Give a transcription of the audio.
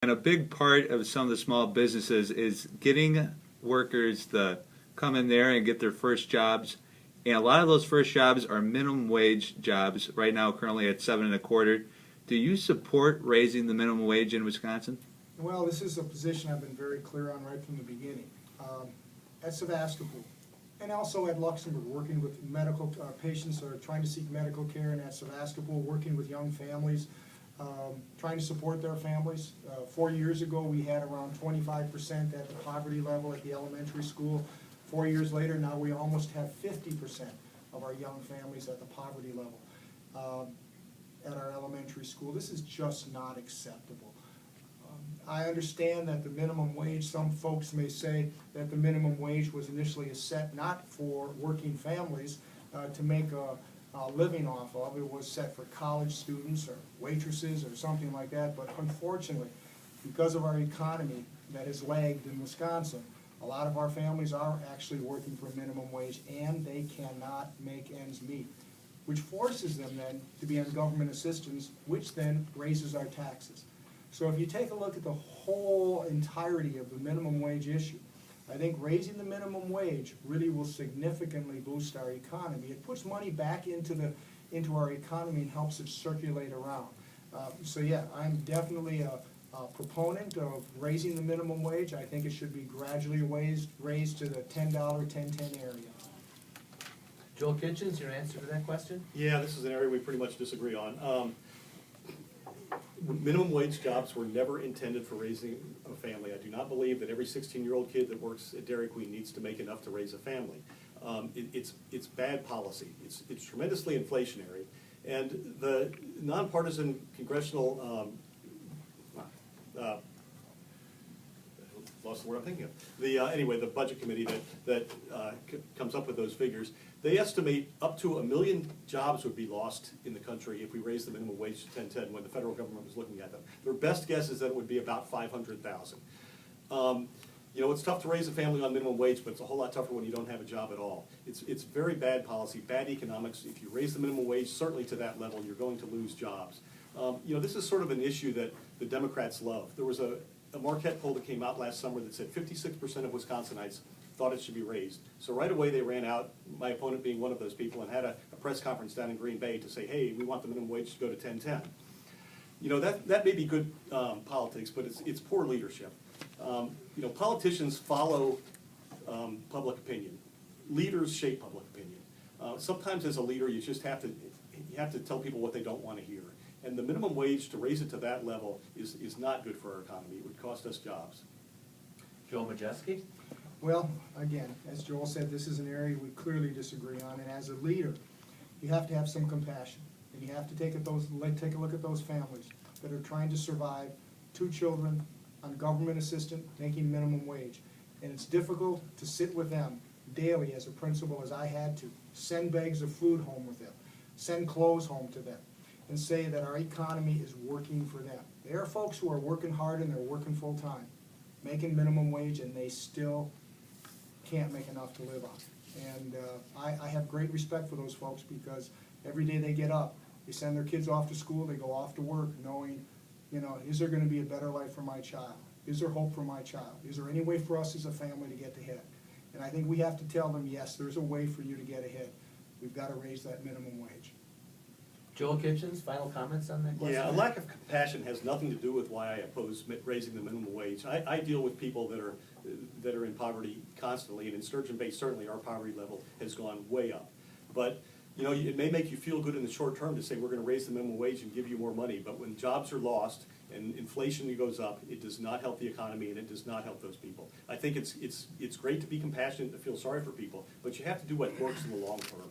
And a big part of some of the small businesses is getting workers to come in there and get their first jobs. And a lot of those first jobs are minimum wage jobs, right now currently at 7.25. Do you support raising the minimum wage in Wisconsin? Well, this is a position I've been very clear on right from the beginning. At Sevastopol, and also at Luxembourg, working with medical patients that are trying to seek medical care, and at Sevastopol, working with young families, trying to support their families. 4 years ago, we had around 25% at the poverty level at the elementary school. 4 years later, now we almost have 50% of our young families at the poverty level at our elementary school. This is just not acceptable. I understand that the minimum wage, some folks may say that the minimum wage was initially set not for working families to make a living off of. It was set for college students or waitresses or something like that. But unfortunately, because of our economy that has lagged in Wisconsin, a lot of our families are actually working for minimum wage, and they cannot make ends meet, which forces them then to be on government assistance, which then raises our taxes. So if you take a look at the whole entirety of the minimum wage issue, I think raising the minimum wage really will significantly boost our economy. It puts money back into our economy and helps it circulate around. So yeah, I'm definitely a proponent of raising the minimum wage. I think it should be gradually raised to the $10, 10-10 area. Joel Kitchens, your answer to that question? Yeah, this is an area we pretty much disagree on. Minimum wage jobs were never intended for raising a family. I do not believe that every 16-year-old kid that works at Dairy Queen needs to make enough to raise a family. It's bad policy. It's tremendously inflationary. And the nonpartisan congressional lost the word I'm thinking of. Anyway, the budget committee that comes up with those figures, they estimate up to 1 million jobs would be lost in the country if we raised the minimum wage to 10-10 when the federal government was looking at them. Their best guess is that it would be about 500,000. You know, it's tough to raise a family on minimum wage, but it's a whole lot tougher when you don't have a job at all. It's very bad policy, bad economics. If you raise the minimum wage, certainly to that level, you're going to lose jobs. You know, this is sort of an issue that the Democrats love. There was a Marquette poll that came out last summer that said 56% of Wisconsinites thought it should be raised. So right away they ran out, my opponent being one of those people, and had a press conference down in Green Bay to say, hey, we want the minimum wage to go to 10-10. You know, that may be good politics, but it's poor leadership. You know, politicians follow public opinion. Leaders shape public opinion. Sometimes as a leader you just have to tell people what they don't want to hear. And the minimum wage, to raise it to that level, is not good for our economy. It would cost us jobs. Joel Majeski? Well, again, as Joel said, this is an area we clearly disagree on, and as a leader, you have to have some compassion, and you have to take a look at those families that are trying to survive, 2 children on government assistance, making minimum wage. And it's difficult to sit with them daily as a principal, as I had to, send bags of food home with them, send clothes home to them, and say that our economy is working for them. There are folks who are working hard and they're working full time, making minimum wage, and they still can't make enough to live on. And I have great respect for those folks, because every day they get up, they send their kids off to school, they go off to work knowing, you know, is there going to be a better life for my child? Is there hope for my child? Is there any way for us as a family to get ahead? And I think we have to tell them, yes, there's a way for you to get ahead. We've got to raise that minimum wage. Joel Kitchens, final comments on that question? Yeah, a lack of compassion has nothing to do with why I oppose raising the minimum wage. I deal with people that are in poverty constantly, and in Sturgeon Bay, certainly our poverty level has gone way up. But you know, it may make you feel good in the short term to say we're going to raise the minimum wage and give you more money, but when jobs are lost and inflation goes up, it does not help the economy, and it does not help those people. I think it's great to be compassionate, to feel sorry for people, but you have to do what works in the long term.